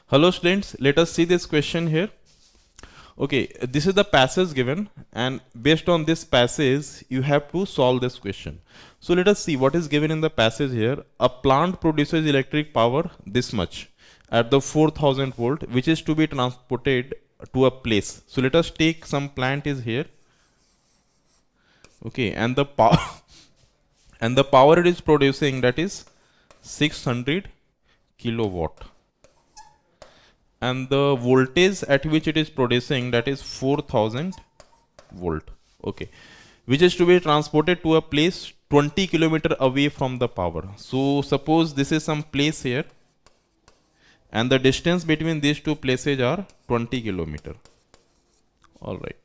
Hello students, let us see this question here. Okay, this is the passage given, and based on this passage, you have to solve this question. So let us see what is given in the passage here. A plant produces electric power this much at the 4000 volt, which is to be transported to a place. So let us take some plant is here. Okay, and the power and the power it is producing, that is 600 kilowatt, and the voltage at which it is producing, that is 4000 volt. Okay, which is to be transported to a place 20 kilometer away from the power. So suppose this is some place here, and the distance between these two places are 20 kilometer. All right.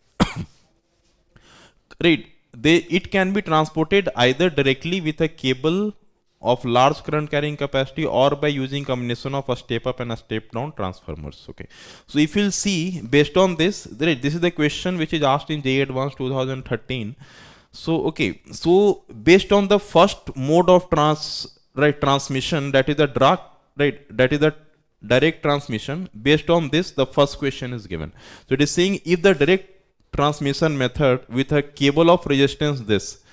Right, it can be transported either directly with a cable of large current carrying capacity, or by using combination of a step up and a step down transformers. Okay, so if you'll see, based on this, this is the question which is asked in JEE Advanced 2013. So okay, so based on the first mode of transmission, that is the direct transmission, based on this the first question is given. So it is saying, if the direct transmission method with a cable of resistance this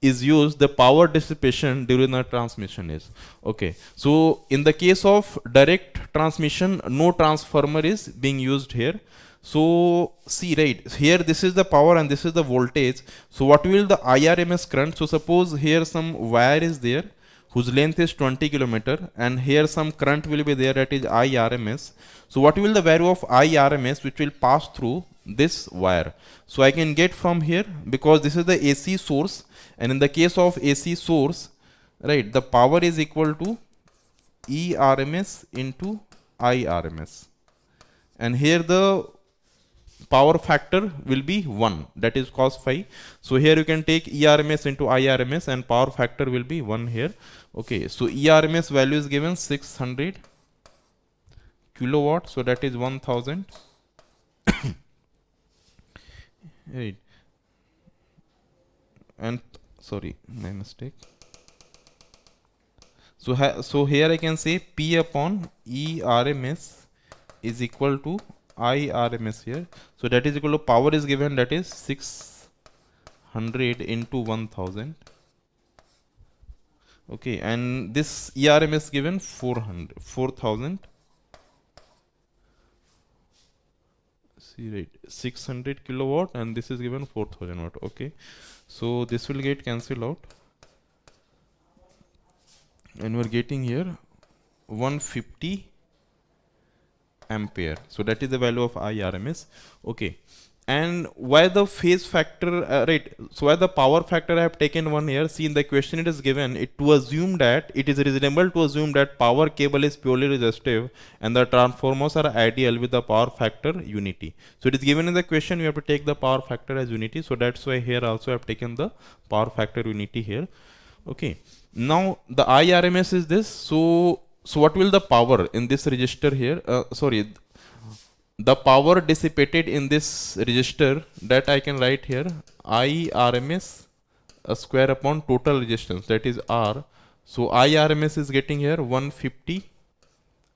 is used, the power dissipation during the transmission is. Okay, so in the case of direct transmission, no transformer is being used here. So see, right here, this is the power and this is the voltage. So what will the IRMS current? So suppose here some wire is there whose length is 20 kilometer, and here some current will be there, that is IRMS. So what will the value of IRMS which will pass through this wire? So I can get from here, because this is the AC source, and in the case of AC source, right, the power is equal to ERMS into IRMS, and here the power factor will be 1, that is cos phi. So here you can take ERMS into IRMS, and power factor will be 1 here. Okay, so ERMS value is given 600 kilowatt, so that is 1000. Right, and sorry, my mistake. So here I can say P upon ERMS is equal to IRMS here. So that is equal to, power is given, that is 600 into 1000. Okay, and this ERMS given 4000. See, right, 600 kilowatt, and this is given 4000 watt. Okay, so this will get cancelled out, and we're getting here 150 ampere. So that is the value of IRMS. Okay, and why the phase factor, right, so why the power factor I have taken 1 here? See, in the question it is given it to assume that it is reasonable to assume that power cable is purely resistive and the transformers are ideal with the power factor unity. So it is given in the question, you have to take the power factor as unity. So that's why here also I have taken the power factor unity here. Okay, now the IRMS is this. So what will the power in this register here, the power dissipated in this register, that I can write here IRMS a square upon total resistance, that is R. So IRMS is getting here 150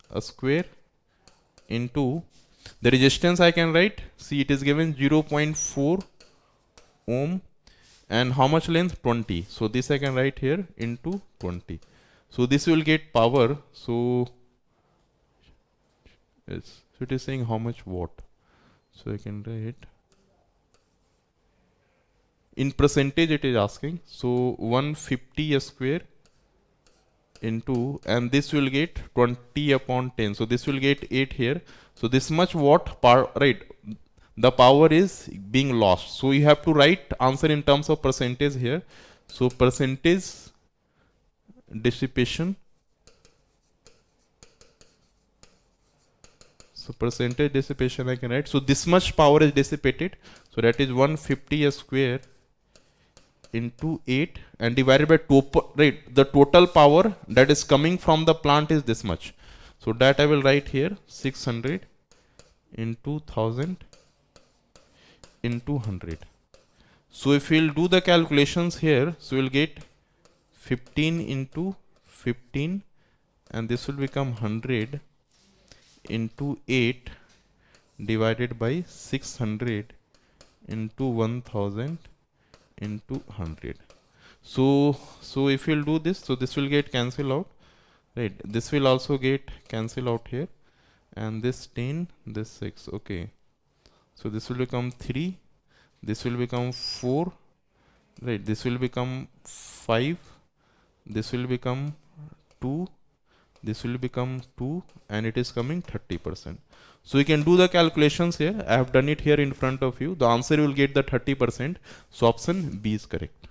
a square into the resistance I can write. See, it is given 0.4 ohm, and how much length? 20. So this I can write here into 20. So this will get power. So yes, so it is saying how much watt. So I can write in percentage, it is asking. So 150 a square into, and this will get 20 upon 10. So this will get 8 here. So this much watt power, right, the power is being lost. So you have to write answer in terms of percentage here. So percentage dissipation. So percentage dissipation I can write. So this much power is dissipated. So that is 150 a square into 8 and divided by right, the total power that is coming from the plant is this much. So that I will write here 600 into 1000 into 100. So if we'll do the calculations here, so we'll get 15 into 15, and this will become 100 into 8 divided by 600 into 1000 into 100. So if you'll do this, so this will get cancel out, right? This will also get cancel out here, and this 10, this 6. Okay, so this will become 3, this will become 4, right? This will become 5, this will become 2, this will become 2, and it is coming 30%. So you can do the calculations here. I have done it here in front of you. The answer will get the 30%. So option B is correct.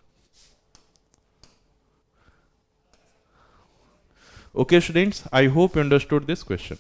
Okay, students, I hope you understood this question.